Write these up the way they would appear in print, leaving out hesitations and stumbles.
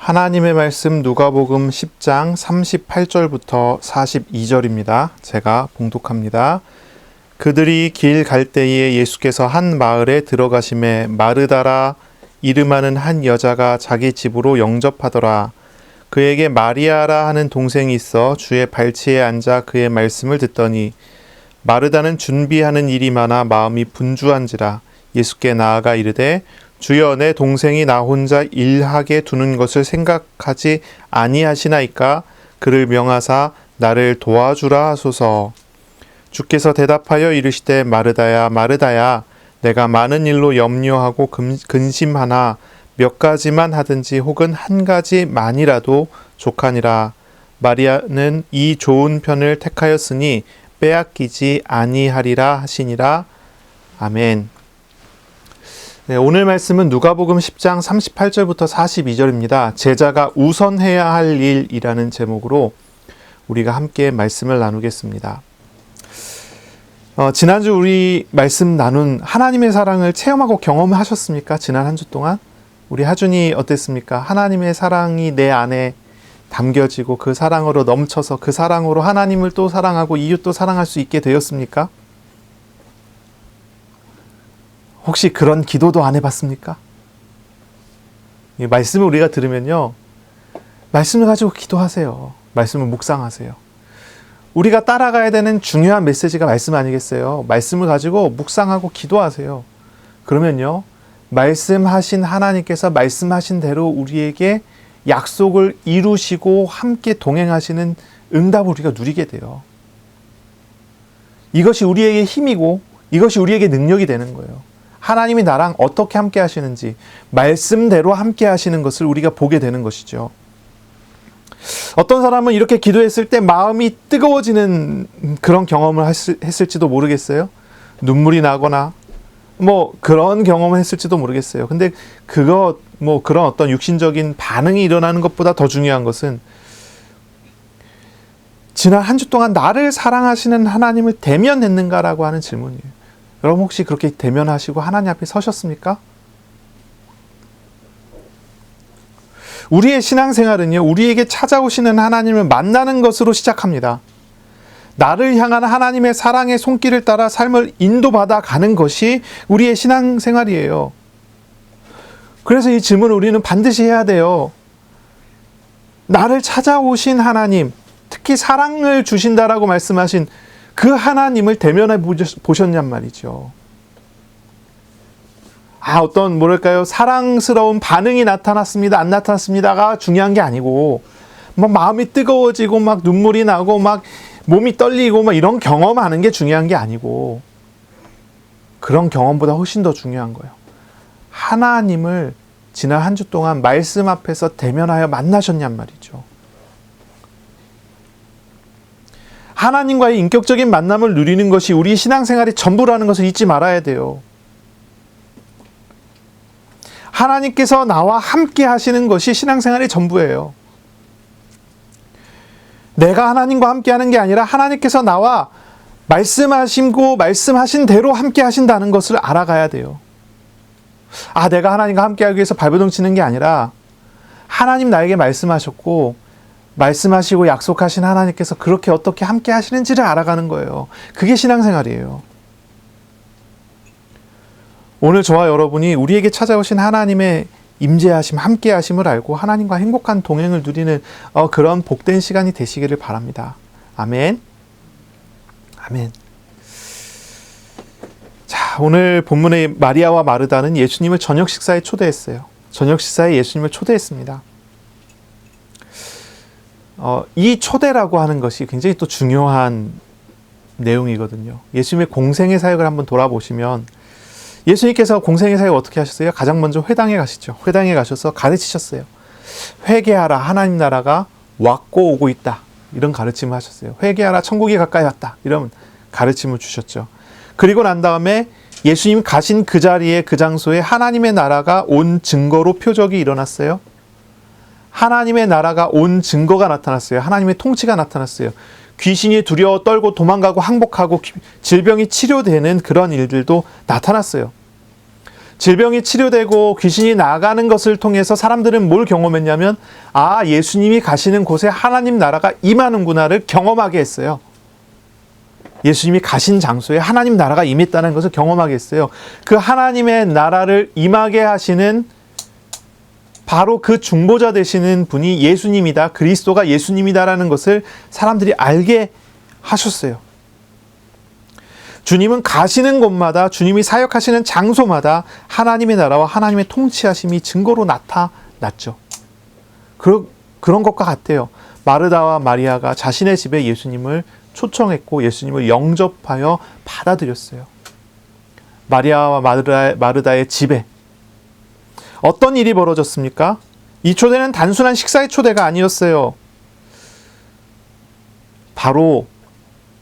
하나님의 말씀 누가복음 10장 38절부터 42절입니다. 제가 봉독합니다. 그들이 길 갈 때에 예수께서 한 마을에 들어가심에 마르다라 이름하는 한 여자가 자기 집으로 영접하더라. 그에게 마리아라 하는 동생이 있어 주의 발치에 앉아 그의 말씀을 듣더니 마르다는 준비하는 일이 많아 마음이 분주한지라. 예수께 나아가 이르되 주여, 내 동생이 나 혼자 일하게 두는 것을 생각하지 아니하시나이까? 그를 명하사 나를 도와주라 하소서. 주께서 대답하여 이르시되 마르다야 마르다야, 내가 많은 일로 염려하고 근심하나 몇 가지만 하든지 혹은 한 가지만이라도 족하니라. 마리아는 이 좋은 편을 택하였으니 빼앗기지 아니하리라 하시니라. 아멘. 네, 오늘 말씀은 누가복음 10장 38절부터 42절입니다. 제자가 우선해야 할 일이라는 제목으로 우리가 함께 말씀을 나누겠습니다. 지난주 우리 말씀 나눈 하나님의 사랑을 체험하고 경험하셨습니까? 지난 한 주 동안? 우리 하준이 어땠습니까? 하나님의 사랑이 내 안에 담겨지고 그 사랑으로 넘쳐서 그 사랑으로 하나님을 또 사랑하고 이웃도 사랑할 수 있게 되었습니까? 혹시 그런 기도도 안 해봤습니까? 이 말씀을 우리가 들으면요, 말씀을 가지고 기도하세요. 말씀을 묵상하세요. 우리가 따라가야 되는 중요한 메시지가 말씀 아니겠어요? 말씀을 가지고 묵상하고 기도하세요. 그러면요, 말씀하신 하나님께서 말씀하신 대로 우리에게 약속을 이루시고 함께 동행하시는 응답을 우리가 누리게 돼요. 이것이 우리에게 힘이고 이것이 우리에게 능력이 되는 거예요. 하나님이 나랑 어떻게 함께 하시는지 말씀대로 함께 하시는 것을 우리가 보게 되는 것이죠. 어떤 사람은 이렇게 기도했을 때 마음이 뜨거워지는 그런 경험을 했을지도 모르겠어요. 눈물이 나거나 그런 경험을 했을지도 모르겠어요. 근데 그런 어떤 육신적인 반응이 일어나는 것보다 더 중요한 것은 지난 한 주 동안 나를 사랑하시는 하나님을 대면했는가라고 하는 질문이에요. 여러분 혹시 그렇게 대면하시고 하나님 앞에 서셨습니까? 우리의 신앙생활은요, 우리에게 찾아오시는 하나님을 만나는 것으로 시작합니다. 나를 향한 하나님의 사랑의 손길을 따라 삶을 인도받아 가는 것이 우리의 신앙생활이에요. 그래서 이 질문을 우리는 반드시 해야 돼요. 나를 찾아오신 하나님, 특히 사랑을 주신다라고 말씀하신 그 하나님을 대면해 보셨냔 말이죠. 어떤 사랑스러운 반응이 나타났습니다, 안 나타났습니다가 중요한 게 아니고 마음이 뜨거워지고 눈물이 나고 몸이 떨리고 이런 경험하는 게 중요한 게 아니고, 그런 경험보다 훨씬 더 중요한 거예요. 하나님을 지난 한 주 동안 말씀 앞에서 대면하여 만나셨냔 말이죠. 하나님과의 인격적인 만남을 누리는 것이 우리 신앙생활의 전부라는 것을 잊지 말아야 돼요. 하나님께서 나와 함께 하시는 것이 신앙생활의 전부예요. 내가 하나님과 함께 하는 게 아니라 하나님께서 나와 말씀하신 대로 함께 하신다는 것을 알아가야 돼요. 내가 하나님과 함께 하기 위해서 발버둥 치는 게 아니라 하나님 나에게 말씀하셨고 말씀하시고 약속하신 하나님께서 그렇게 어떻게 함께 하시는지를 알아가는 거예요. 그게 신앙생활이에요. 오늘 저와 여러분이 우리에게 찾아오신 하나님의 임재하심, 함께하심을 알고 하나님과 행복한 동행을 누리는 그런 복된 시간이 되시기를 바랍니다. 아멘. 아멘. 자, 오늘 본문의 마리아와 마르다는 예수님을 저녁 식사에 초대했어요. 저녁 식사에 예수님을 초대했습니다. 이 초대라고 하는 것이 굉장히 또 중요한 내용이거든요. 예수님의 공생의 사역을 한번 돌아보시면 예수님께서 공생의 사역을 어떻게 하셨어요? 가장 먼저 회당에 가시죠. 회당에 가셔서 가르치셨어요. 회개하라, 하나님 나라가 왔고 오고 있다, 이런 가르침을 하셨어요. 회개하라, 천국이 가까이 왔다, 이런 가르침을 주셨죠. 그리고 난 다음에 예수님 가신 그 자리에, 그 장소에 하나님의 나라가 온 증거로 표적이 일어났어요. 하나님의 나라가 온 증거가 나타났어요. 하나님의 통치가 나타났어요. 귀신이 두려워 떨고 도망가고 항복하고 질병이 치료되는 그런 일들도 나타났어요. 질병이 치료되고 귀신이 나가는 것을 통해서 사람들은 뭘 경험했냐면, 아, 예수님이 가시는 곳에 하나님 나라가 임하는구나를 경험하게 했어요. 예수님이 가신 장소에 하나님 나라가 임했다는 것을 경험하게 했어요. 그 하나님의 나라를 임하게 하시는 바로 그 중보자 되시는 분이 예수님이다, 그리스도가 예수님이다라는 것을 사람들이 알게 하셨어요. 주님은 가시는 곳마다, 주님이 사역하시는 장소마다 하나님의 나라와 하나님의 통치하심이 증거로 나타났죠. 그런 것과 같아요. 마르다와 마리아가 자신의 집에 예수님을 초청했고 예수님을 영접하여 받아들였어요. 마리아와 마르다의 집에 어떤 일이 벌어졌습니까? 이 초대는 단순한 식사의 초대가 아니었어요. 바로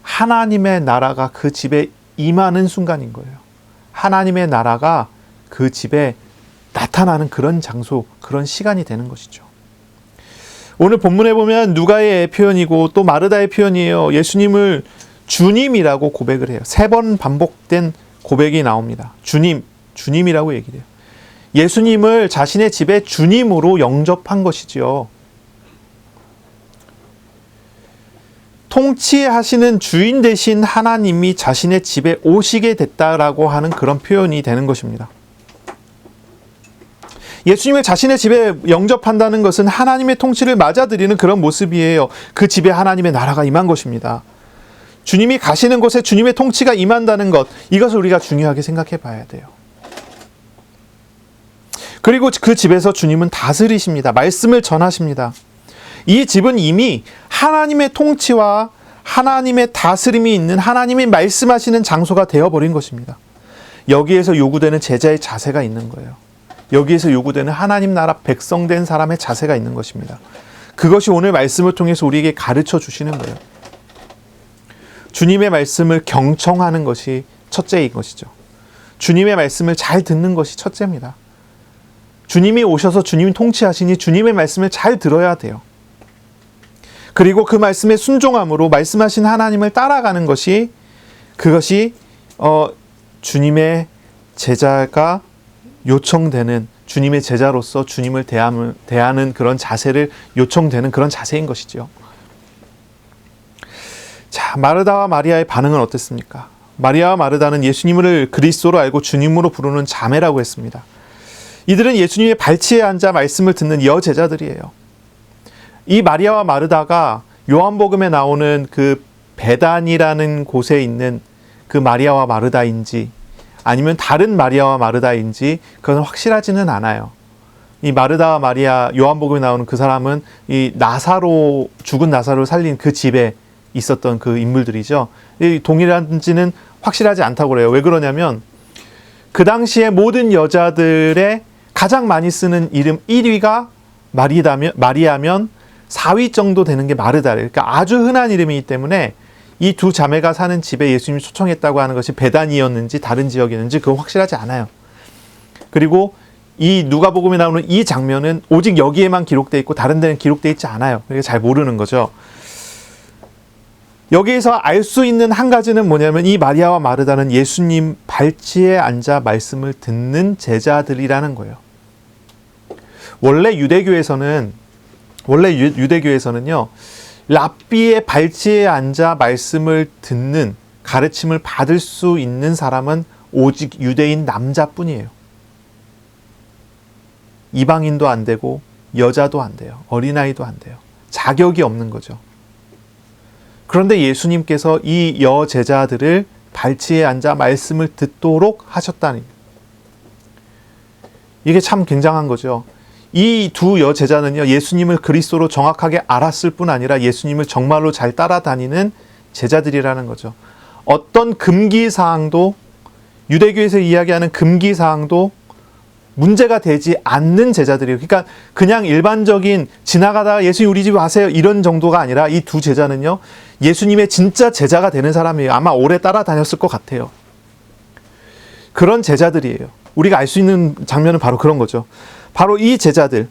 하나님의 나라가 그 집에 임하는 순간인 거예요. 하나님의 나라가 그 집에 나타나는 그런 장소, 그런 시간이 되는 것이죠. 오늘 본문에 보면 누가의 표현이고 또 마르다의 표현이에요. 예수님을 주님이라고 고백을 해요. 3번 반복된 고백이 나옵니다. 주님이라고 얘기를 해요. 예수님을 자신의 집에 주님으로 영접한 것이지요. 통치하시는 주인 되신 하나님이 자신의 집에 오시게 됐다라고 하는 그런 표현이 되는 것입니다. 예수님을 자신의 집에 영접한다는 것은 하나님의 통치를 맞아들이는 그런 모습이에요. 그 집에 하나님의 나라가 임한 것입니다. 주님이 가시는 곳에 주님의 통치가 임한다는 것, 이것을 우리가 중요하게 생각해 봐야 돼요. 그리고 그 집에서 주님은 다스리십니다. 말씀을 전하십니다. 이 집은 이미 하나님의 통치와 하나님의 다스림이 있는, 하나님이 말씀하시는 장소가 되어버린 것입니다. 여기에서 요구되는 제자의 자세가 있는 거예요. 여기에서 요구되는 하나님 나라 백성된 사람의 자세가 있는 것입니다. 그것이 오늘 말씀을 통해서 우리에게 가르쳐 주시는 거예요. 주님의 말씀을 경청하는 것이 첫째인 것이죠. 주님의 말씀을 잘 듣는 것이 첫째입니다. 주님이 오셔서 주님이 통치하시니 주님의 말씀을 잘 들어야 돼요. 그리고 그 말씀에 순종함으로 말씀하신 하나님을 따라가는 것이, 그것이 주님의 제자가 요청되는, 주님의 제자로서 주님을 대하는 그런 자세를 요청되는 그런 자세인 것이죠. 자, 마르다와 마리아의 반응은 어땠습니까? 마리아와 마르다는 예수님을 그리스도로 알고 주님으로 부르는 자매라고 했습니다. 이들은 예수님의 발치에 앉아 말씀을 듣는 여제자들이에요. 이 마리아와 마르다가 요한복음에 나오는 그 베단이라는 곳에 있는 그 마리아와 마르다인지 아니면 다른 마리아와 마르다인지 그건 확실하지는 않아요. 이 마르다와 마리아, 요한복음에 나오는 그 사람은 이 죽은 나사로를 살린 그 집에 있었던 그 인물들이죠. 이 동일한지는 확실하지 않다고 그래요. 왜 그러냐면 그 당시에 모든 여자들의 가장 많이 쓰는 이름 1위가 마리아면 4위 정도 되는 게 마르다래요. 그러니까 아주 흔한 이름이기 때문에 이 두 자매가 사는 집에 예수님이 초청했다고 하는 것이 베단이었는지 다른 지역이었는지 그건 확실하지 않아요. 그리고 이 누가복음에 나오는 이 장면은 오직 여기에만 기록되어 있고 다른 데는 기록되어 있지 않아요. 그러니까 잘 모르는 거죠. 여기에서 알 수 있는 한 가지는 뭐냐면 이 마리아와 마르다는 예수님 발치에 앉아 말씀을 듣는 제자들이라는 거예요. 원래 유대교에서는요, 랍비의 발치에 앉아 말씀을 듣는, 가르침을 받을 수 있는 사람은 오직 유대인 남자뿐이에요. 이방인도 안 되고 여자도 안 돼요. 어린아이도 안 돼요. 자격이 없는 거죠. 그런데 예수님께서 이 여제자들을 발치에 앉아 말씀을 듣도록 하셨다니, 이게 참 굉장한 거죠. 이 두 여제자는요, 예수님을 그리스도로 정확하게 알았을 뿐 아니라 예수님을 정말로 잘 따라다니는 제자들이라는 거죠. 어떤 금기사항도, 유대교에서 이야기하는 금기사항도 문제가 되지 않는 제자들이에요. 그러니까 그냥 일반적인 지나가다가 예수님 우리 집 와세요 이런 정도가 아니라 이 두 제자는요, 예수님의 진짜 제자가 되는 사람이에요. 아마 오래 따라다녔을 것 같아요. 그런 제자들이에요. 우리가 알 수 있는 장면은 바로 그런 거죠. 바로 이 제자들이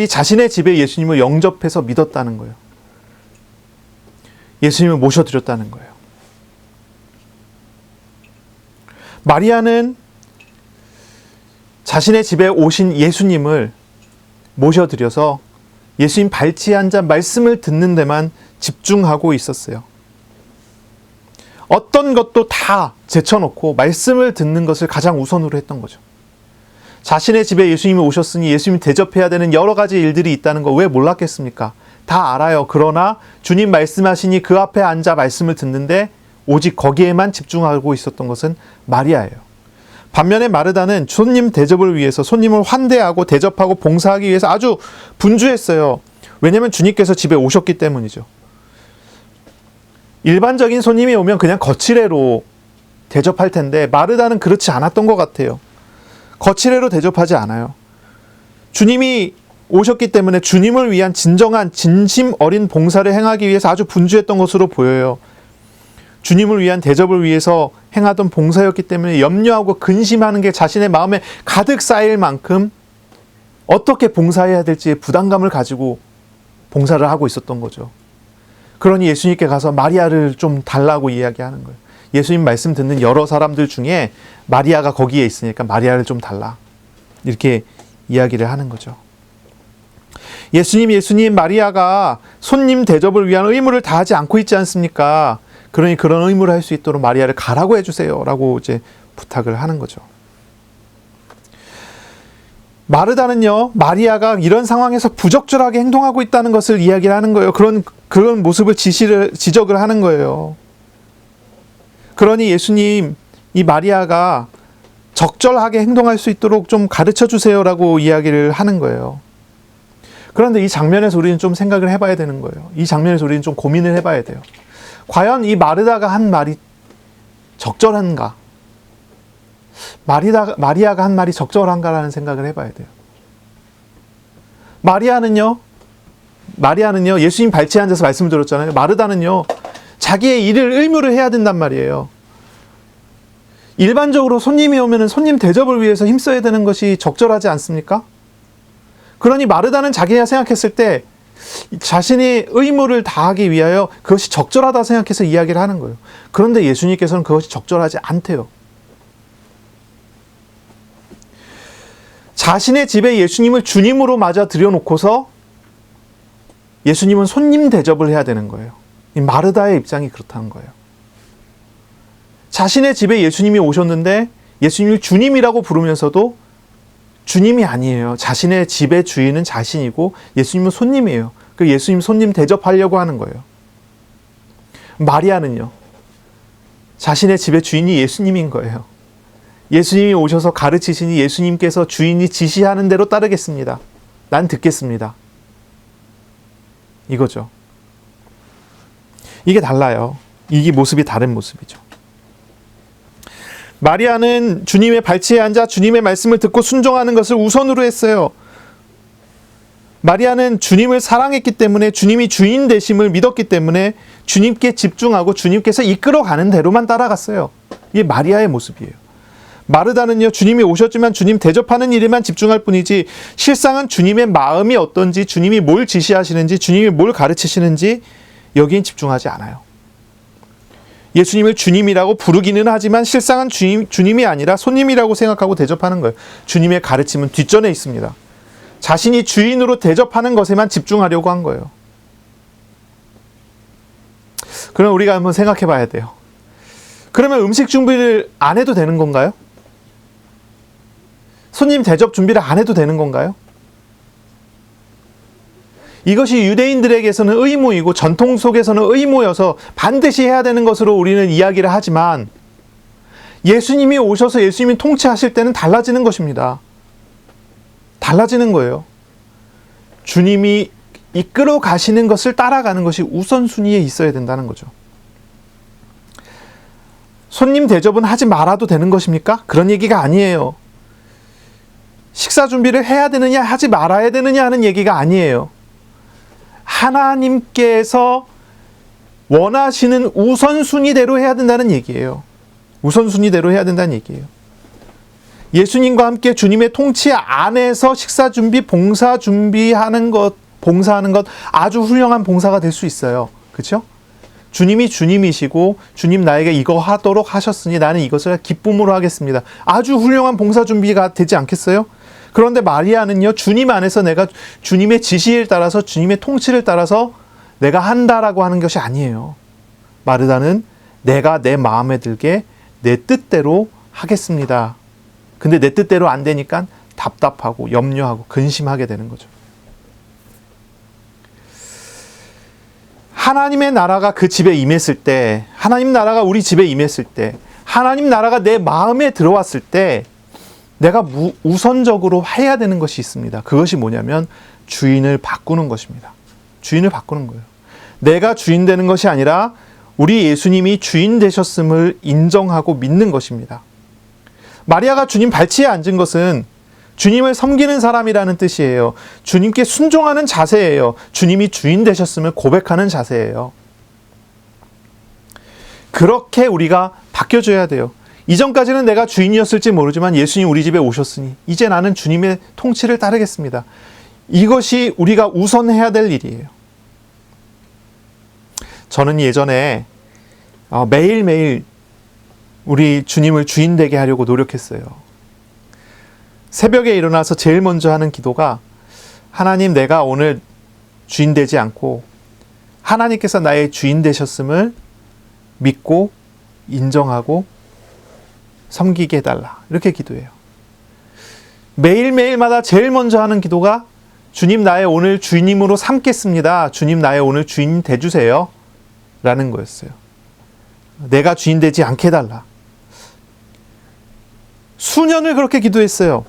자신의 집에 예수님을 영접해서 믿었다는 거예요. 예수님을 모셔드렸다는 거예요. 마리아는 자신의 집에 오신 예수님을 모셔드려서 예수님 발치에 앉아 말씀을 듣는 데만 집중하고 있었어요. 어떤 것도 다 제쳐놓고 말씀을 듣는 것을 가장 우선으로 했던 거죠. 자신의 집에 예수님이 오셨으니 예수님이 대접해야 되는 여러 가지 일들이 있다는 거 왜 몰랐겠습니까? 다 알아요. 그러나 주님 말씀하시니 그 앞에 앉아 말씀을 듣는데 오직 거기에만 집중하고 있었던 것은 마리아예요. 반면에 마르다는 손님 대접을 위해서 손님을 환대하고 대접하고 봉사하기 위해서 아주 분주했어요. 왜냐하면 주님께서 집에 오셨기 때문이죠. 일반적인 손님이 오면 그냥 거칠애로 대접할 텐데 마르다는 그렇지 않았던 것 같아요. 거칠애로 대접하지 않아요. 주님이 오셨기 때문에 주님을 위한 진정한 진심 어린 봉사를 행하기 위해서 아주 분주했던 것으로 보여요. 주님을 위한 대접을 위해서 행하던 봉사였기 때문에 염려하고 근심하는 게 자신의 마음에 가득 쌓일 만큼 어떻게 봉사해야 될지 부담감을 가지고 봉사를 하고 있었던 거죠. 그러니 예수님께 가서 마리아를 좀 달라고 이야기하는 거예요. 예수님 말씀 듣는 여러 사람들 중에 마리아가 거기에 있으니까 마리아를 좀 달라. 이렇게 이야기를 하는 거죠. 예수님, 마리아가 손님 대접을 위한 의무를 다하지 않고 있지 않습니까? 그러니 그런 의무를 할 수 있도록 마리아를 가라고 해주세요. 라고 이제 부탁을 하는 거죠. 마르다는요, 마리아가 이런 상황에서 부적절하게 행동하고 있다는 것을 이야기를 하는 거예요. 그런 모습을 지적을 하는 거예요. 그러니 예수님, 이 마리아가 적절하게 행동할 수 있도록 좀 가르쳐 주세요라고 이야기를 하는 거예요. 그런데 이 장면에서 우리는 좀 생각을 해봐야 되는 거예요. 이 장면에서 우리는 좀 고민을 해봐야 돼요. 과연 이 마르다가 한 말이 적절한가? 마리아가 한 말이 적절한가라는 생각을 해봐야 돼요. 마리아는요, 예수님 발치에 앉아서 말씀을 들었잖아요. 마르다는요, 자기의 일을 의무를 해야 된단 말이에요. 일반적으로 손님이 오면 손님 대접을 위해서 힘써야 되는 것이 적절하지 않습니까? 그러니 마르다는 자기가 생각했을 때 자신의 의무를 다하기 위하여 그것이 적절하다 생각해서 이야기를 하는 거예요. 그런데 예수님께서는 그것이 적절하지 않대요. 자신의 집에 예수님을 주님으로 맞아 들여놓고서 예수님은 손님 대접을 해야 되는 거예요. 이 마르다의 입장이 그렇다는 거예요. 자신의 집에 예수님이 오셨는데 예수님을 주님이라고 부르면서도 주님이 아니에요. 자신의 집의 주인은 자신이고 예수님은 손님이에요. 그 예수님 손님 대접하려고 하는 거예요. 마리아는요, 자신의 집의 주인이 예수님인 거예요. 예수님이 오셔서 가르치시니 예수님께서 주인이 지시하는 대로 따르겠습니다. 난 듣겠습니다. 이거죠. 이게 달라요. 이게 모습이 다른 모습이죠. 마리아는 주님의 발치에 앉아 주님의 말씀을 듣고 순종하는 것을 우선으로 했어요. 마리아는 주님을 사랑했기 때문에 주님이 주인 되심을 믿었기 때문에 주님께 집중하고 주님께서 이끌어가는 대로만 따라갔어요. 이게 마리아의 모습이에요. 마르다는요, 주님이 오셨지만 주님 대접하는 일에만 집중할 뿐이지 실상은 주님의 마음이 어떤지, 주님이 뭘 지시하시는지, 주님이 뭘 가르치시는지 여기엔 집중하지 않아요. 예수님을 주님이라고 부르기는 하지만 실상은 주님이 아니라 손님이라고 생각하고 대접하는 거예요. 주님의 가르침은 뒷전에 있습니다. 자신이 주인으로 대접하는 것에만 집중하려고 한 거예요. 그럼 우리가 한번 생각해 봐야 돼요. 그러면 음식 준비를 안 해도 되는 건가요? 손님 대접 준비를 안 해도 되는 건가요? 이것이 유대인들에게서는 의무이고 전통 속에서는 의무여서 반드시 해야 되는 것으로 우리는 이야기를 하지만 예수님이 오셔서 예수님이 통치하실 때는 달라지는 것입니다. 달라지는 거예요. 주님이 이끌어 가시는 것을 따라가는 것이 우선순위에 있어야 된다는 거죠. 손님 대접은 하지 말아도 되는 것입니까? 그런 얘기가 아니에요. 식사 준비를 해야 되느냐 하지 말아야 되느냐 하는 얘기가 아니에요. 하나님께서 원하시는 우선순위대로 해야 된다는 얘기예요. 우선순위대로 해야 된다는 얘기예요. 예수님과 함께 주님의 통치 안에서 식사 준비, 봉사 준비하는 것, 봉사하는 것 아주 훌륭한 봉사가 될 수 있어요. 그렇죠? 주님이 주님이시고 주님 나에게 이거 하도록 하셨으니 나는 이것을 기쁨으로 하겠습니다. 아주 훌륭한 봉사 준비가 되지 않겠어요? 그런데 마리아는요, 주님 안에서 내가 주님의 지시에 따라서 주님의 통치를 따라서 내가 한다라고 하는 것이 아니에요. 마르다는 내가 내 마음에 들게 내 뜻대로 하겠습니다. 근데 내 뜻대로 안 되니까 답답하고 염려하고 근심하게 되는 거죠. 하나님의 나라가 그 집에 임했을 때, 하나님 나라가 우리 집에 임했을 때, 하나님 나라가 내 마음에 들어왔을 때 내가 우선적으로 해야 되는 것이 있습니다. 그것이 뭐냐면 주인을 바꾸는 것입니다. 주인을 바꾸는 거예요. 내가 주인 되는 것이 아니라 우리 예수님이 주인 되셨음을 인정하고 믿는 것입니다. 마리아가 주님 발치에 앉은 것은 주님을 섬기는 사람이라는 뜻이에요. 주님께 순종하는 자세예요. 주님이 주인 되셨음을 고백하는 자세예요. 그렇게 우리가 바뀌어줘야 돼요. 이전까지는 내가 주인이었을지 모르지만 예수님 우리 집에 오셨으니 이제 나는 주님의 통치를 따르겠습니다. 이것이 우리가 우선해야 될 일이에요. 저는 예전에 매일매일 우리 주님을 주인 되게 하려고 노력했어요. 새벽에 일어나서 제일 먼저 하는 기도가 하나님, 내가 오늘 주인 되지 않고 하나님께서 나의 주인 되셨음을 믿고 인정하고 섬기게 해달라, 이렇게 기도해요. 매일매일마다 제일 먼저 하는 기도가 주님, 나의 오늘 주인님으로 삼겠습니다. 주님, 나의 오늘 주인 돼주세요 라는 거였어요. 내가 주인 되지 않게 해달라. 수년을 그렇게 기도했어요.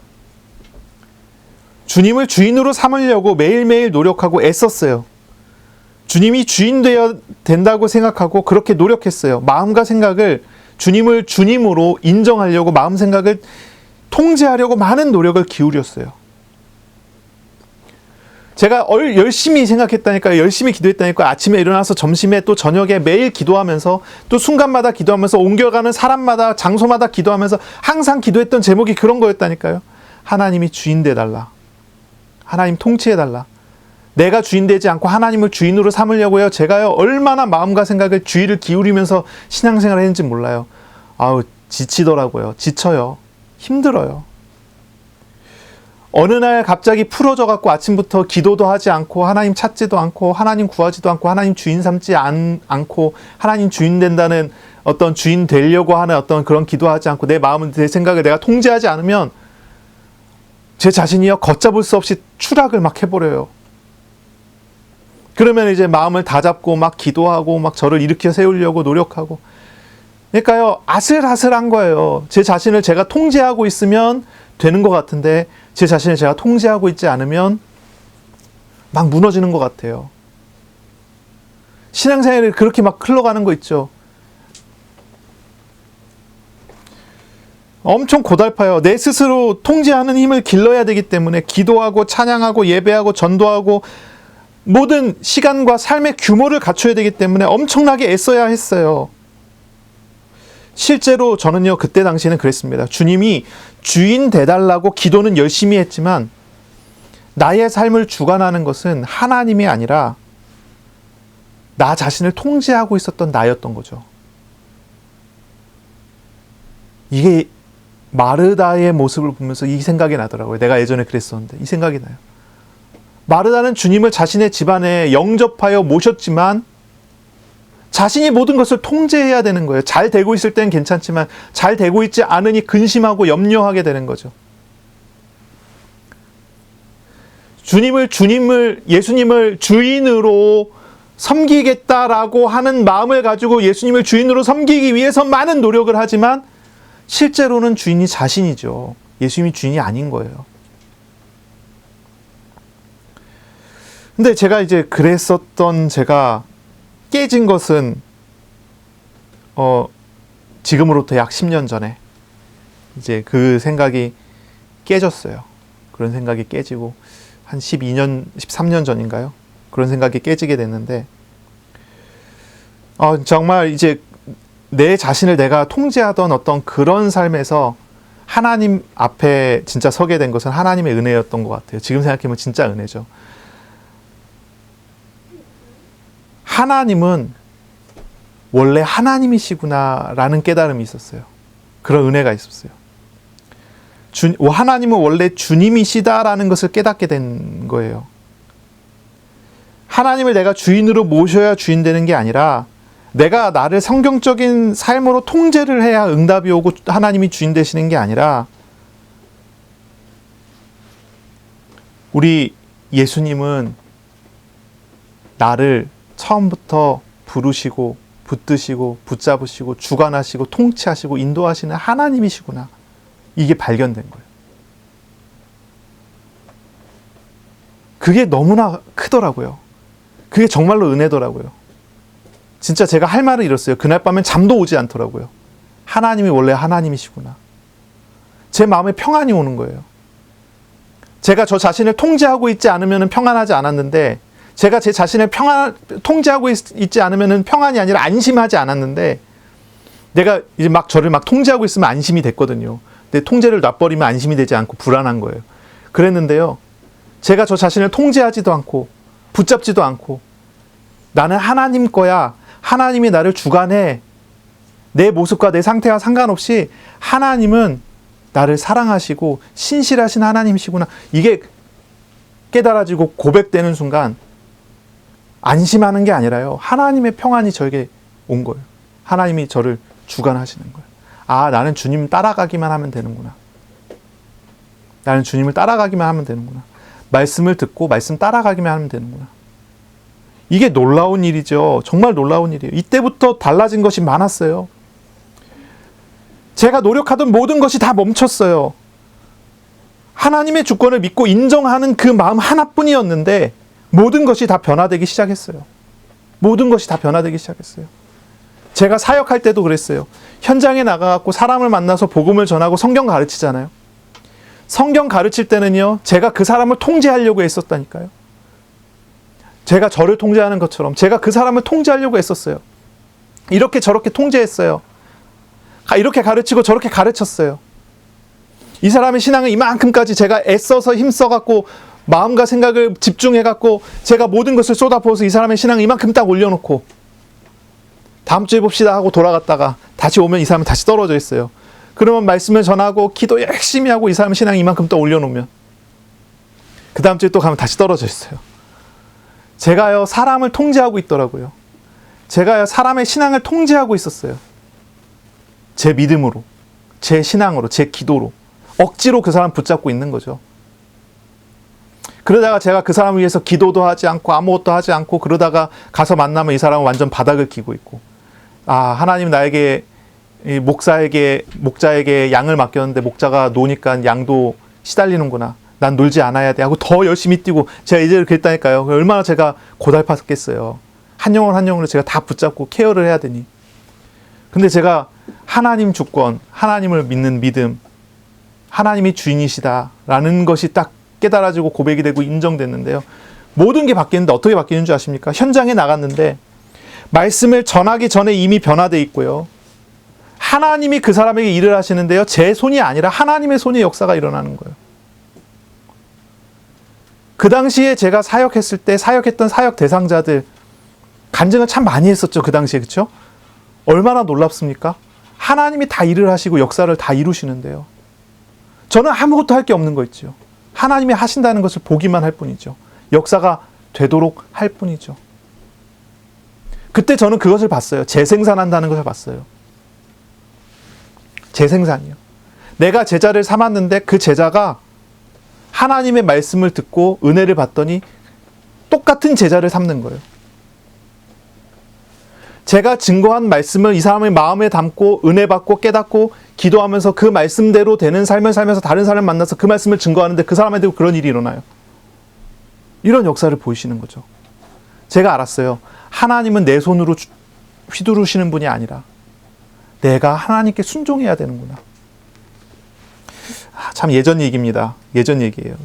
주님을 주인으로 삼으려고 매일매일 노력하고 애썼어요. 주님이 주인 되어야 된다고 생각하고 그렇게 노력했어요. 마음과 생각을 주님을 주님으로 인정하려고 마음 생각을 통제하려고 많은 노력을 기울였어요. 제가 열심히 생각했다니까요. 열심히 기도했다니까요. 아침에 일어나서 점심에 또 저녁에 매일 기도하면서 또 순간마다 기도하면서 옮겨가는 사람마다 장소마다 기도하면서 항상 기도했던 제목이 그런 거였다니까요. 하나님이 주인 돼달라. 하나님 통치해달라. 내가 주인 되지 않고 하나님을 주인으로 삼으려고요. 제가요, 얼마나 마음과 생각을 주의를 기울이면서 신앙생활을 했는지 몰라요. 아우, 지치더라고요. 지쳐요. 힘들어요. 어느 날 갑자기 풀어져 갖고 아침부터 기도도 하지 않고 하나님 찾지도 않고 하나님 구하지도 않고 하나님 주인 삼지 않고 하나님 주인 된다는 어떤 주인 되려고 하는 어떤 그런 기도하지 않고 내 마음을, 내 생각을 내가 통제하지 않으면 제 자신이요, 걷잡을 수 없이 추락을 막 해버려요. 그러면 이제 마음을 다잡고 막 기도하고 막 저를 일으켜 세우려고 노력하고, 그러니까요, 아슬아슬한 거예요. 제 자신을 제가 통제하고 있으면 되는 것 같은데 제 자신을 제가 통제하고 있지 않으면 막 무너지는 것 같아요. 신앙생활이 그렇게 막 흘러가는 거 있죠. 엄청 고달파요. 내 스스로 통제하는 힘을 길러야 되기 때문에 기도하고 찬양하고 예배하고 전도하고 모든 시간과 삶의 규모를 갖춰야 되기 때문에 엄청나게 애써야 했어요. 실제로 저는요, 그때 당시에는 그랬습니다. 주님이 주인 돼달라고 기도는 열심히 했지만 나의 삶을 주관하는 것은 하나님이 아니라 나 자신을 통제하고 있었던 나였던 거죠. 이게 마르다의 모습을 보면서 이 생각이 나더라고요. 내가 예전에 그랬었는데 이 생각이 나요. 마르다는 주님을 자신의 집안에 영접하여 모셨지만 자신이 모든 것을 통제해야 되는 거예요. 잘 되고 있을 때는 괜찮지만 잘 되고 있지 않으니 근심하고 염려하게 되는 거죠. 예수님을 주인으로 섬기겠다라고 하는 마음을 가지고 예수님을 주인으로 섬기기 위해서 많은 노력을 하지만 실제로는 주인이 자신이죠. 예수님이 주인이 아닌 거예요. 근데 제가 이제 그랬었던 제가 깨진 것은 지금으로부터 약 10년 전에 이제 그 생각이 깨졌어요. 그런 생각이 깨지고 한 13년 전인가요? 그런 생각이 깨지게 됐는데 정말 이제 내 자신을 내가 통제하던 어떤 그런 삶에서 하나님 앞에 진짜 서게 된 것은 하나님의 은혜였던 것 같아요. 지금 생각해보면 진짜 은혜죠. 하나님은 원래 하나님이시구나라는 깨달음이 있었어요. 그런 은혜가 있었어요. 하나님은 원래 주님이시다라는 것을 깨닫게 된 거예요. 하나님을 내가 주인으로 모셔야 주인 되는 게 아니라 내가 나를 성경적인 삶으로 통제를 해야 응답이 오고 하나님이 주인 되시는 게 아니라 우리 예수님은 나를 처음부터 부르시고 붙드시고 붙잡으시고 주관하시고 통치하시고 인도하시는 하나님이시구나. 이게 발견된 거예요. 그게 너무나 크더라고요. 그게 정말로 은혜더라고요. 진짜 제가 할 말을 잃었어요. 그날 밤엔 잠도 오지 않더라고요. 하나님이 원래 하나님이시구나. 제 마음에 평안이 오는 거예요. 제가 저 자신을 통제하고 있지 않으면 평안하지 않았는데, 제가 제 자신을 통제하고 있지 않으면 평안이 아니라 안심하지 않았는데, 내가 이제 막 저를 막 통제하고 있으면 안심이 됐거든요. 근데 통제를 놔버리면 안심이 되지 않고 불안한 거예요. 그랬는데요, 제가 저 자신을 통제하지도 않고 붙잡지도 않고 나는 하나님 거야. 하나님이 나를 주관해. 내 모습과 내 상태와 상관없이 하나님은 나를 사랑하시고 신실하신 하나님이시구나. 이게 깨달아지고 고백되는 순간 안심하는 게 아니라요, 하나님의 평안이 저에게 온 거예요. 하나님이 저를 주관하시는 거예요. 아, 나는 주님 따라가기만 하면 되는구나. 나는 주님을 따라가기만 하면 되는구나. 말씀을 듣고 말씀 따라가기만 하면 되는구나. 이게 놀라운 일이죠. 정말 놀라운 일이에요. 이때부터 달라진 것이 많았어요. 제가 노력하던 모든 것이 다 멈췄어요. 하나님의 주권을 믿고 인정하는 그 마음 하나뿐이었는데 모든 것이 다 변화되기 시작했어요. 모든 것이 다 변화되기 시작했어요. 제가 사역할 때도 그랬어요. 현장에 나가갖고 사람을 만나서 복음을 전하고 성경 가르치잖아요. 성경 가르칠 때는요, 제가 그 사람을 통제하려고 했었다니까요. 제가 저를 통제하는 것처럼 제가 그 사람을 통제하려고 했었어요. 이렇게 저렇게 통제했어요. 이렇게 가르치고 저렇게 가르쳤어요. 이 사람의 신앙을 이만큼까지 제가 애써서 힘써갖고 마음과 생각을 집중해갖고 제가 모든 것을 쏟아부어서 이 사람의 신앙을 이만큼 딱 올려놓고 다음 주에 봅시다 하고 돌아갔다가 다시 오면 이 사람은 다시 떨어져 있어요. 그러면 말씀을 전하고 기도 열심히 하고 이 사람의 신앙을 이만큼 또 올려놓으면 그 다음 주에 또 가면 다시 떨어져 있어요. 제가요, 사람을 통제하고 있더라고요. 제가요, 사람의 신앙을 통제하고 있었어요. 제 믿음으로, 제 신앙으로, 제 기도로 억지로 그 사람 붙잡고 있는 거죠. 그러다가 제가 그 사람을 위해서 기도도 하지 않고 아무것도 하지 않고 그러다가 가서 만나면 이 사람은 완전 바닥을 기고 있고, 아, 하나님 나에게 이 목자에게 양을 맡겼는데 목자가 노니까 양도 시달리는구나. 난 놀지 않아야 돼 하고 더 열심히 뛰고, 제가 이제 그랬다니까요. 얼마나 제가 고달팠겠어요. 한 영혼 한 영혼을 제가 다 붙잡고 케어를 해야 되니. 근데 제가 하나님 주권, 하나님을 믿는 믿음, 하나님이 주인이시다라는 것이 딱 깨달아지고 고백이 되고 인정됐는데요. 모든 게 바뀌는데 어떻게 바뀌는 줄 아십니까? 현장에 나갔는데 말씀을 전하기 전에 이미 변화되어 있고요. 하나님이 그 사람에게 일을 하시는데요, 제 손이 아니라 하나님의 손의 역사가 일어나는 거예요. 그 당시에 제가 사역했을 때 사역했던 사역 대상자들 간증을 참 많이 했었죠. 그 당시에. 그렇죠? 얼마나 놀랍습니까? 하나님이 다 일을 하시고 역사를 다 이루시는데요, 저는 아무것도 할 게 없는 거 있죠. 하나님이 하신다는 것을 보기만 할 뿐이죠. 역사가 되도록 할 뿐이죠. 그때 저는 그것을 봤어요. 재생산한다는 것을 봤어요. 재생산이요. 내가 제자를 삼았는데 그 제자가 하나님의 말씀을 듣고 은혜를 받더니 똑같은 제자를 삼는 거예요. 제가 증거한 말씀을 이 사람의 마음에 담고 은혜 받고 깨닫고 기도하면서 그 말씀대로 되는 삶을 살면서 다른 사람을 만나서 그 말씀을 증거하는데 그 사람한테 그런 일이 일어나요. 이런 역사를 보이시는 거죠. 제가 알았어요. 하나님은 내 손으로 휘두르시는 분이 아니라 내가 하나님께 순종해야 되는구나. 참 예전 얘기입니다. 예전 얘기예요.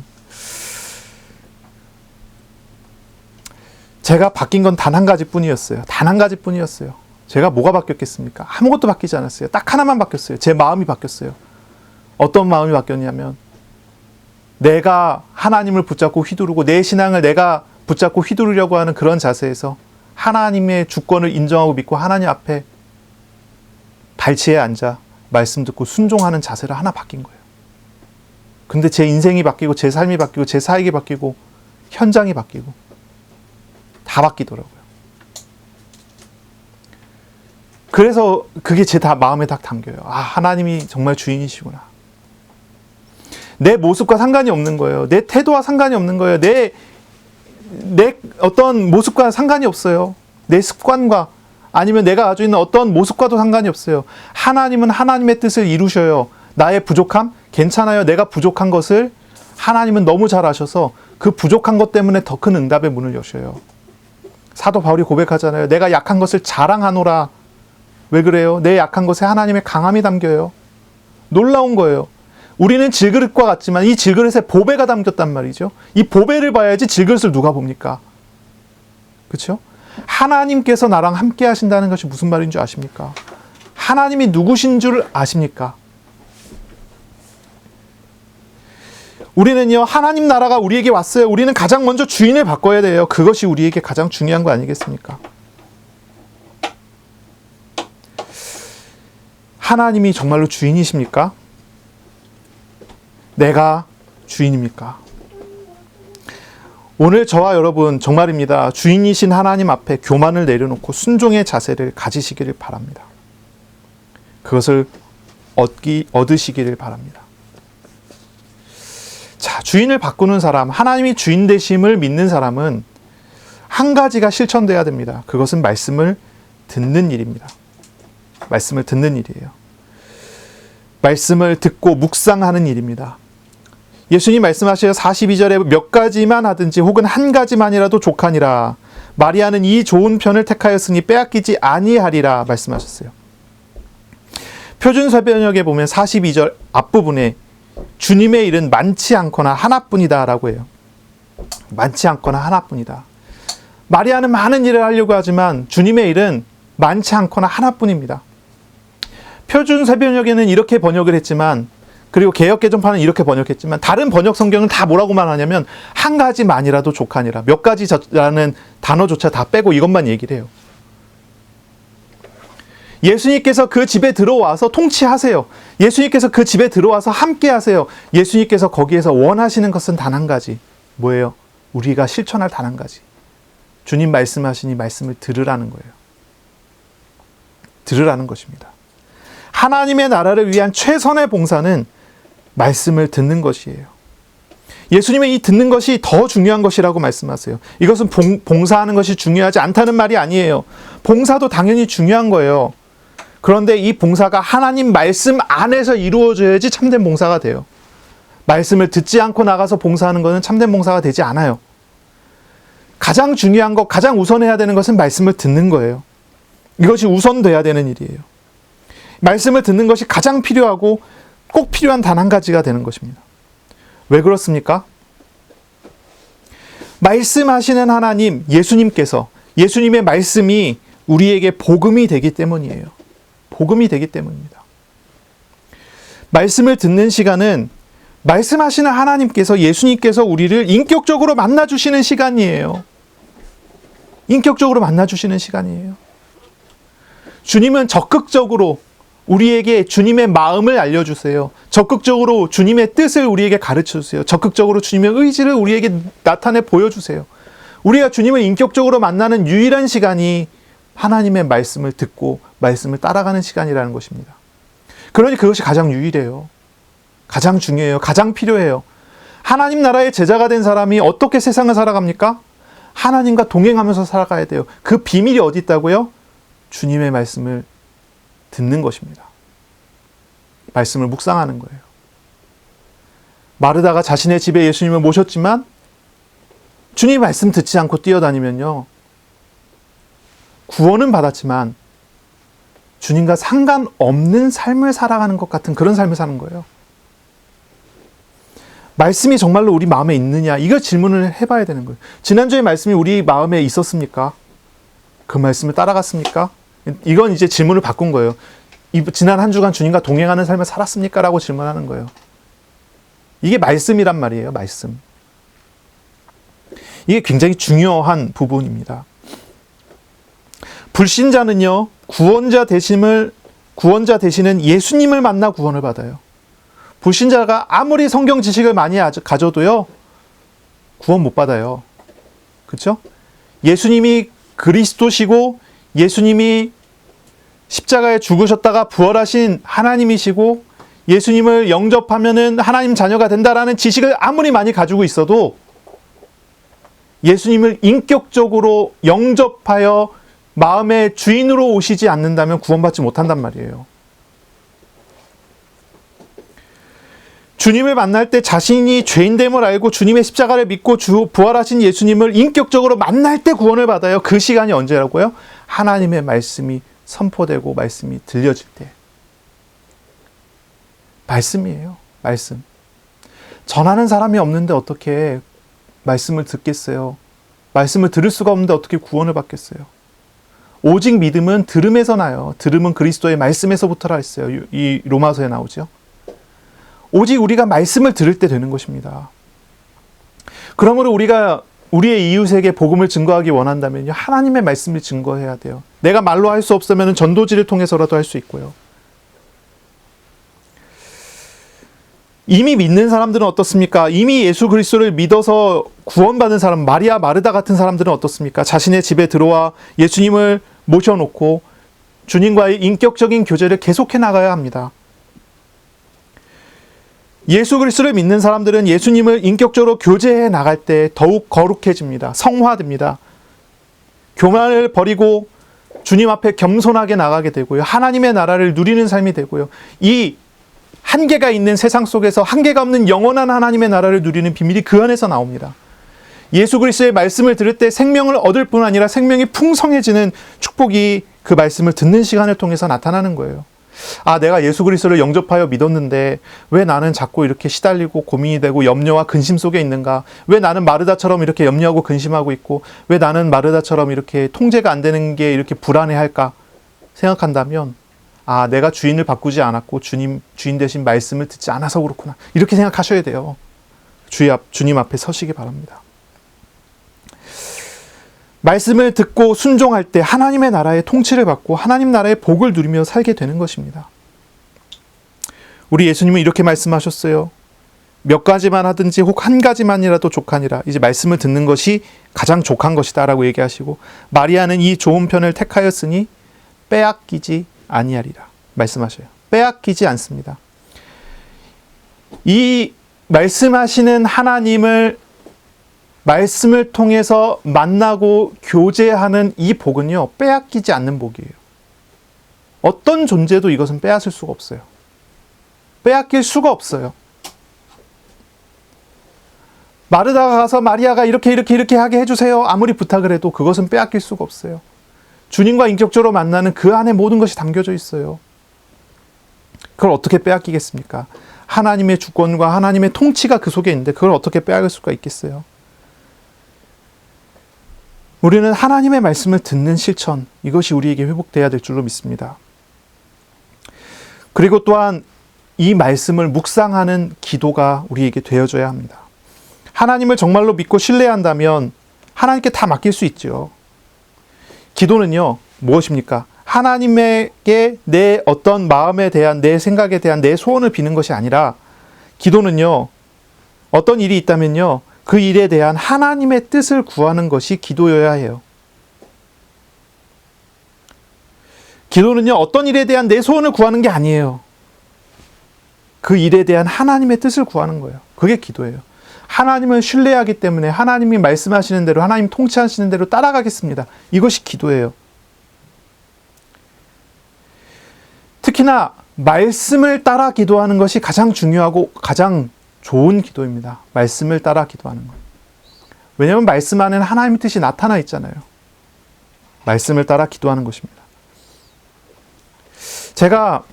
제가 바뀐 건 단 한 가지 뿐이었어요. 단 한 가지 뿐이었어요. 제가 뭐가 바뀌었겠습니까? 아무것도 바뀌지 않았어요. 딱 하나만 바뀌었어요. 제 마음이 바뀌었어요. 어떤 마음이 바뀌었냐면, 내가 하나님을 붙잡고 휘두르고 내 신앙을 내가 붙잡고 휘두르려고 하는 그런 자세에서 하나님의 주권을 인정하고 믿고 하나님 앞에 발치에 앉아 말씀 듣고 순종하는 자세를 하나 바뀐 거예요. 근데 제 인생이 바뀌고 제 삶이 바뀌고 제 사역이 바뀌고 현장이 바뀌고 다 바뀌더라고요. 그래서 그게 제 다 마음에 딱 담겨요. 아, 하나님이 정말 주인이시구나. 내 모습과 상관이 없는 거예요. 내 태도와 상관이 없는 거예요. 내 어떤 모습과 상관이 없어요. 내 습관과 아니면 내가 가지고 있는 어떤 모습과도 상관이 없어요. 하나님은 하나님의 뜻을 이루셔요. 나의 부족함? 괜찮아요. 내가 부족한 것을 하나님은 너무 잘 아셔서 그 부족한 것 때문에 더 큰 응답의 문을 여셔요. 사도 바울이 고백하잖아요. 내가 약한 것을 자랑하노라. 왜 그래요? 내 약한 것에 하나님의 강함이 담겨요. 놀라운 거예요. 우리는 질그릇과 같지만 이 질그릇에 보배가 담겼단 말이죠. 이 보배를 봐야지 질그릇을 누가 봅니까? 그렇죠? 하나님께서 나랑 함께 하신다는 것이 무슨 말인 줄 아십니까? 하나님이 누구신 줄 아십니까? 우리는요, 하나님 나라가 우리에게 왔어요. 우리는 가장 먼저 주인을 바꿔야 돼요. 그것이 우리에게 가장 중요한 거 아니겠습니까? 하나님이 정말로 주인이십니까? 내가 주인입니까? 오늘 저와 여러분 정말입니다. 주인이신 하나님 앞에 교만을 내려놓고 순종의 자세를 가지시기를 바랍니다. 그것을 얻으시기를 바랍니다. 자, 주인을 바꾸는 사람, 하나님이 주인 되심을 믿는 사람은 한 가지가 실천돼야 됩니다. 그것은 말씀을 듣는 일입니다. 말씀을 듣는 일이에요. 말씀을 듣고 묵상하는 일입니다. 예수님 말씀하셔요. 42절에 몇 가지만 하든지 혹은 한 가지만이라도 족하니라. 마리아는 이 좋은 편을 택하였으니 빼앗기지 아니하리라 말씀하셨어요. 표준사변역에 보면 42절 앞부분에 주님의 일은 많지 않거나 하나뿐이다 라고 해요. 많지 않거나 하나뿐이다. 마리아는 많은 일을 하려고 하지만 주님의 일은 많지 않거나 하나뿐입니다. 표준사변역에는 이렇게 번역을 했지만, 그리고 개역개정판은 이렇게 번역했지만 다른 번역 성경은 다 뭐라고만 하냐면 한 가지만이라도 족하니라. 몇 가지라는 단어조차 다 빼고 이것만 얘기를 해요. 예수님께서 그 집에 들어와서 통치하세요. 예수님께서 그 집에 들어와서 함께 하세요. 예수님께서 거기에서 원하시는 것은 단 한 가지. 뭐예요? 우리가 실천할 단 한 가지. 주님 말씀하시니 말씀을 들으라는 거예요. 들으라는 것입니다. 하나님의 나라를 위한 최선의 봉사는 말씀을 듣는 것이에요. 예수님의 이 듣는 것이 더 중요한 것이라고 말씀하세요. 이것은 봉사하는 것이 중요하지 않다는 말이 아니에요. 봉사도 당연히 중요한 거예요. 그런데 이 봉사가 하나님 말씀 안에서 이루어져야지 참된 봉사가 돼요. 말씀을 듣지 않고 나가서 봉사하는 것은 참된 봉사가 되지 않아요. 가장 중요한 것, 가장 우선해야 되는 것은 말씀을 듣는 거예요. 이것이 우선돼야 되는 일이에요. 말씀을 듣는 것이 가장 필요하고 꼭 필요한 단 한 가지가 되는 것입니다. 왜 그렇습니까? 말씀하시는 하나님, 예수님께서, 예수님의 말씀이 우리에게 복음이 되기 때문이에요. 복음이 되기 때문입니다. 말씀을 듣는 시간은 말씀하시는 하나님께서, 예수님께서 우리를 인격적으로 만나주시는 시간이에요. 인격적으로 만나주시는 시간이에요. 주님은 적극적으로 우리에게 주님의 마음을 알려주세요. 적극적으로 주님의 뜻을 우리에게 가르쳐주세요. 적극적으로 주님의 의지를 우리에게 나타내 보여주세요. 우리가 주님을 인격적으로 만나는 유일한 시간이 하나님의 말씀을 듣고 말씀을 따라가는 시간이라는 것입니다. 그러니 그것이 가장 유일해요. 가장 중요해요. 가장 필요해요. 하나님 나라의 제자가 된 사람이 어떻게 세상을 살아갑니까? 하나님과 동행하면서 살아가야 돼요. 그 비밀이 어디 있다고요? 주님의 말씀을 듣는 것입니다. 말씀을 묵상하는 거예요. 마르다가 자신의 집에 예수님을 모셨지만 주님 말씀 듣지 않고 뛰어다니면요, 구원은 받았지만 주님과 상관없는 삶을 살아가는 것 같은 그런 삶을 사는 거예요. 말씀이 정말로 우리 마음에 있느냐, 이거 질문을 해봐야 되는 거예요. 지난주에 말씀이 우리 마음에 있었습니까? 그 말씀을 따라갔습니까? 이건 이제 질문을 바꾼 거예요. 지난 한 주간 주님과 동행하는 삶을 살았습니까? 라고 질문하는 거예요. 이게 말씀이란 말이에요. 말씀. 이게 굉장히 중요한 부분입니다. 불신자는요, 구원자 되시는 예수님을 만나 구원을 받아요. 불신자가 아무리 성경 지식을 많이 가져도요, 구원 못 받아요. 그렇죠? 예수님이 그리스도시고 예수님이 십자가에 죽으셨다가 부활하신 하나님이시고 예수님을 영접하면은 하나님 자녀가 된다라는 지식을 아무리 많이 가지고 있어도 예수님을 인격적으로 영접하여 마음의 주인으로 오시지 않는다면 구원받지 못한단 말이에요. 주님을 만날 때 자신이 죄인됨을 알고 주님의 십자가를 믿고 부활하신 예수님을 인격적으로 만날 때 구원을 받아요. 그 시간이 언제라고요? 하나님의 말씀이 선포되고 말씀이 들려질 때. 말씀이에요. 말씀. 전하는 사람이 없는데 어떻게 말씀을 듣겠어요? 말씀을 들을 수가 없는데 어떻게 구원을 받겠어요? 오직 믿음은 들음에서 나요. 들음은 그리스도의 말씀에서부터라 했어요. 이 로마서에 나오죠. 오직 우리가 말씀을 들을 때 되는 것입니다. 그러므로 우리가 우리의 이웃에게 복음을 증거하기 원한다면요, 하나님의 말씀을 증거해야 돼요. 내가 말로 할 수 없으면 전도지를 통해서라도 할 수 있고요. 이미 믿는 사람들은 어떻습니까? 이미 예수 그리스도를 믿어서 구원받은 사람, 마리아, 마르다 같은 사람들은 어떻습니까? 자신의 집에 들어와 예수님을 모셔놓고 주님과의 인격적인 교제를 계속해 나가야 합니다. 예수 그리스도를 믿는 사람들은 예수님을 인격적으로 교제해 나갈 때 더욱 거룩해집니다. 성화됩니다. 교만을 버리고 주님 앞에 겸손하게 나가게 되고요. 하나님의 나라를 누리는 삶이 되고요. 이 한계가 있는 세상 속에서 한계가 없는 영원한 하나님의 나라를 누리는 비밀이 그 안에서 나옵니다. 예수 그리스도의 말씀을 들을 때 생명을 얻을 뿐 아니라 생명이 풍성해지는 축복이 그 말씀을 듣는 시간을 통해서 나타나는 거예요. 아, 내가 예수 그리스도를 영접하여 믿었는데 왜 나는 자꾸 이렇게 시달리고 고민이 되고 염려와 근심 속에 있는가? 왜 나는 마르다처럼 이렇게 염려하고 근심하고 있고 왜 나는 마르다처럼 이렇게 통제가 안 되는 게 이렇게 불안해할까? 생각한다면 아, 내가 주인을 바꾸지 않았고 주님 대신 말씀을 듣지 않아서 그렇구나. 이렇게 생각하셔야 돼요. 주님 앞에 서시기 바랍니다. 말씀을 듣고 순종할 때 하나님의 나라의 통치를 받고 하나님 나라의 복을 누리며 살게 되는 것입니다. 우리 예수님은 이렇게 말씀하셨어요. 몇 가지만 하든지 혹 한 가지만이라도 족하니라. 이제 말씀을 듣는 것이 가장 족한 것이다 라고 얘기하시고 마리아는 이 좋은 편을 택하였으니 빼앗기지 아니하리라 말씀하셔요. 빼앗기지 않습니다. 이 말씀하시는 하나님을 말씀을 통해서 만나고 교제하는 이 복은요, 빼앗기지 않는 복이에요. 어떤 존재도 이것은 빼앗을 수가 없어요. 빼앗길 수가 없어요. 마르다가 가서 마리아가 이렇게 하게 해주세요. 아무리 부탁을 해도 그것은 빼앗길 수가 없어요. 주님과 인격적으로 만나는 그 안에 모든 것이 담겨져 있어요. 그걸 어떻게 빼앗기겠습니까? 하나님의 주권과 하나님의 통치가 그 속에 있는데 그걸 어떻게 빼앗을 수가 있겠어요? 우리는 하나님의 말씀을 듣는 실천, 이것이 우리에게 회복돼야 될 줄로 믿습니다. 그리고 또한 이 말씀을 묵상하는 기도가 우리에게 되어져야 합니다. 하나님을 정말로 믿고 신뢰한다면 하나님께 다 맡길 수 있죠. 기도는요, 무엇입니까? 하나님에게 내 어떤 마음에 대한, 내 생각에 대한 내 소원을 비는 것이 아니라 기도는요, 어떤 일이 있다면요, 그 일에 대한 하나님의 뜻을 구하는 것이 기도여야 해요. 기도는요, 어떤 일에 대한 내 소원을 구하는 게 아니에요. 그 일에 대한 하나님의 뜻을 구하는 거예요. 그게 기도예요. 하나님을 신뢰하기 때문에 하나님이 말씀하시는 대로, 하나님 통치하시는 대로 따라가겠습니다. 이것이 기도예요. 특히나 말씀을 따라 기도하는 것이 가장 중요하고 가장 좋은 기도입니다. 말씀을 따라 기도하는 것. 왜냐하면 말씀 안에는 하나님의 뜻이 나타나 있잖아요. 말씀을 따라 기도하는 것입니다. 제가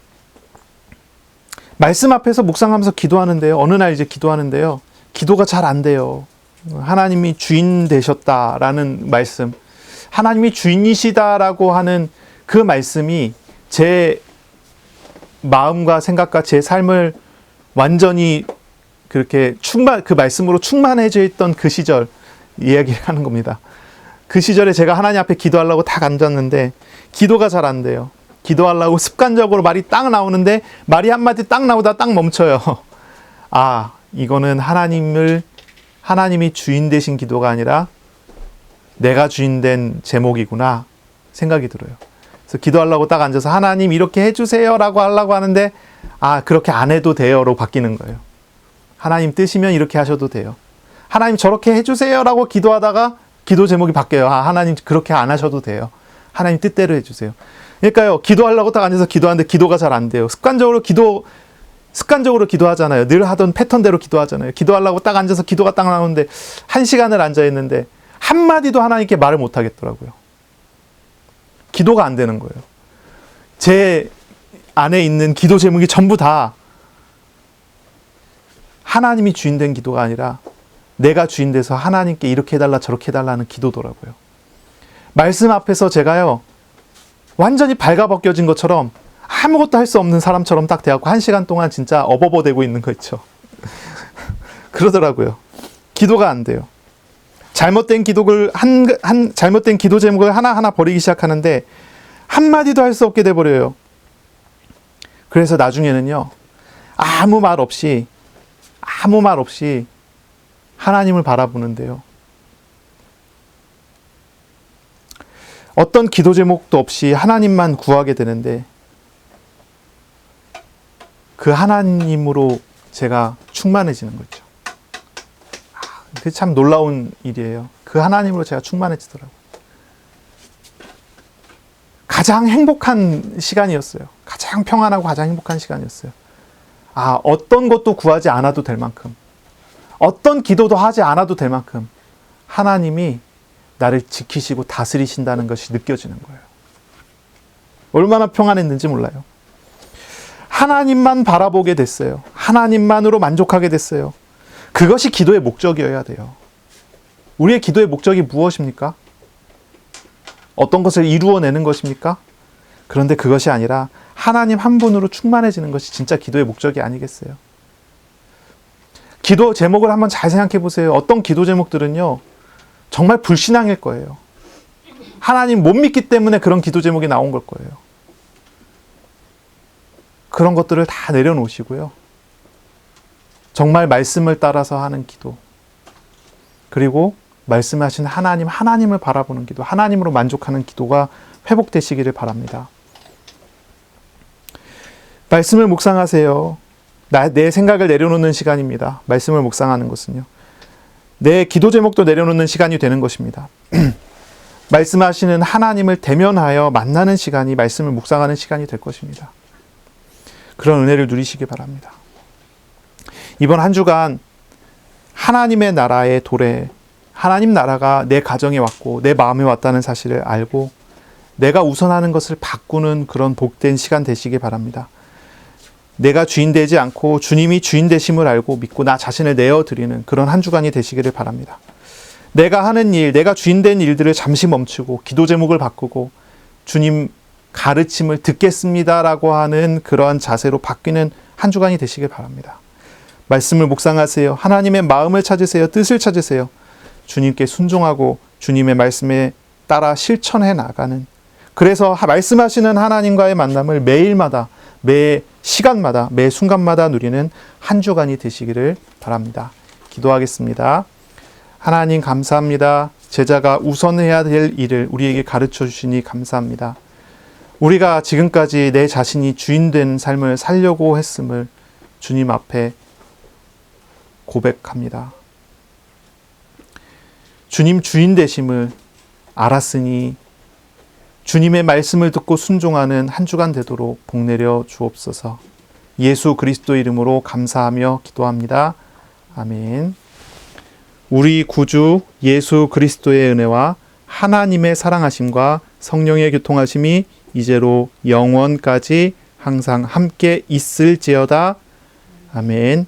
말씀 앞에서 묵상하면서 기도하는데요. 어느 날 이제 기도하는데요. 기도가 잘 안 돼요. 하나님이 주인 되셨다라는 말씀, 하나님이 주인이시다라고 하는 그 말씀이 제 마음과 생각과 제 삶을 완전히 그렇게 그 말씀으로 충만해져 있던 그 시절 이야기를 하는 겁니다. 그 시절에 제가 하나님 앞에 기도하려고 딱 앉았는데 기도가 잘 안 돼요. 기도하려고 습관적으로 말이 딱 나오는데 말이 한마디 딱 나오다 딱 멈춰요. 아, 이거는 하나님이 주인 되신 기도가 아니라 내가 주인 된 제목이구나 생각이 들어요. 그래서 기도하려고 딱 앉아서 하나님 이렇게 해주세요 라고 하려고 하는데 아, 그렇게 안 해도 돼요로 바뀌는 거예요. 하나님 뜻이면 이렇게 하셔도 돼요. 하나님 저렇게 해주세요 라고 기도하다가 기도 제목이 바뀌어요. 아, 하나님 그렇게 안 하셔도 돼요. 하나님 뜻대로 해주세요. 그러니까요, 기도하려고 딱 앉아서 기도하는데 기도가 잘 안 돼요. 습관적으로 기도하잖아요. 늘 하던 패턴대로 기도하잖아요. 기도하려고 딱 앉아서 기도가 딱 나오는데 1시간을 앉아있는데 한마디도 하나님께 말을 못 하겠더라고요. 기도가 안 되는 거예요. 제 안에 있는 기도 제목이 전부 다 하나님이 주인 된 기도가 아니라 내가 주인 돼서 하나님께 이렇게 해달라 저렇게 해달라는 기도더라고요. 말씀 앞에서 제가요, 완전히 발가벗겨진 것처럼 아무것도 할 수 없는 사람처럼 딱 돼갖고 1시간 동안 진짜 어버버대고 있는 거 있죠. 그러더라고요. 기도가 안 돼요. 잘못된 잘못된 기도 제목을 하나하나 버리기 시작하는데 한마디도 할 수 없게 돼버려요. 그래서 나중에는요, 아무 말 없이 하나님을 바라보는데요. 어떤 기도 제목도 없이 하나님만 구하게 되는데 그 하나님으로 제가 충만해지는 거죠. 그게 참 놀라운 일이에요. 그 하나님으로 제가 충만해지더라고요. 가장 행복한 시간이었어요. 가장 평안하고 가장 행복한 시간이었어요. 아, 어떤 것도 구하지 않아도 될 만큼, 어떤 기도도 하지 않아도 될 만큼 하나님이 나를 지키시고 다스리신다는 것이 느껴지는 거예요. 얼마나 평안했는지 몰라요. 하나님만 바라보게 됐어요. 하나님만으로 만족하게 됐어요. 그것이 기도의 목적이어야 돼요. 우리의 기도의 목적이 무엇입니까? 어떤 것을 이루어내는 것입니까? 그런데 그것이 아니라 하나님 한 분으로 충만해지는 것이 진짜 기도의 목적이 아니겠어요? 기도 제목을 한번 잘 생각해 보세요. 어떤 기도 제목들은요, 정말 불신앙일 거예요. 하나님 못 믿기 때문에 그런 기도 제목이 나온 걸 거예요. 그런 것들을 다 내려놓으시고요. 정말 말씀을 따라서 하는 기도, 그리고 말씀하신 하나님을 바라보는 기도, 하나님으로 만족하는 기도가 회복되시기를 바랍니다. 말씀을 묵상하세요. 내 생각을 내려놓는 시간입니다. 말씀을 묵상하는 것은요. 내 기도 제목도 내려놓는 시간이 되는 것입니다. 말씀하시는 하나님을 대면하여 만나는 시간이 말씀을 묵상하는 시간이 될 것입니다. 그런 은혜를 누리시기 바랍니다. 이번 한 주간 하나님의 나라의 도래, 하나님 나라가 내 가정에 왔고 내 마음에 왔다는 사실을 알고 내가 우선하는 것을 바꾸는 그런 복된 시간 되시기 바랍니다. 내가 주인 되지 않고 주님이 주인 되심을 알고 믿고 나 자신을 내어드리는 그런 한 주간이 되시기를 바랍니다. 내가 하는 일, 내가 주인 된 일들을 잠시 멈추고 기도 제목을 바꾸고 주님 가르침을 듣겠습니다라고 하는 그러한 자세로 바뀌는 한 주간이 되시길 바랍니다. 말씀을 묵상하세요. 하나님의 마음을 찾으세요. 뜻을 찾으세요. 주님께 순종하고 주님의 말씀에 따라 실천해 나가는, 그래서 말씀하시는 하나님과의 만남을 매일마다, 매 시간마다, 매 순간마다 누리는 한 주간이 되시기를 바랍니다. 기도하겠습니다. 하나님 감사합니다. 제자가 우선해야 될 일을 우리에게 가르쳐 주시니 감사합니다. 우리가 지금까지 내 자신이 주인된 삶을 살려고 했음을 주님 앞에 고백합니다. 주님 주인 되심을 알았으니 주님의 말씀을 듣고 순종하는 한 주간 되도록 복내려 주옵소서. 예수 그리스도 이름으로 감사하며 기도합니다. 아멘. 우리 구주 예수 그리스도의 은혜와 하나님의 사랑하심과 성령의 교통하심이 이제로 영원까지 항상 함께 있을지어다. 아멘.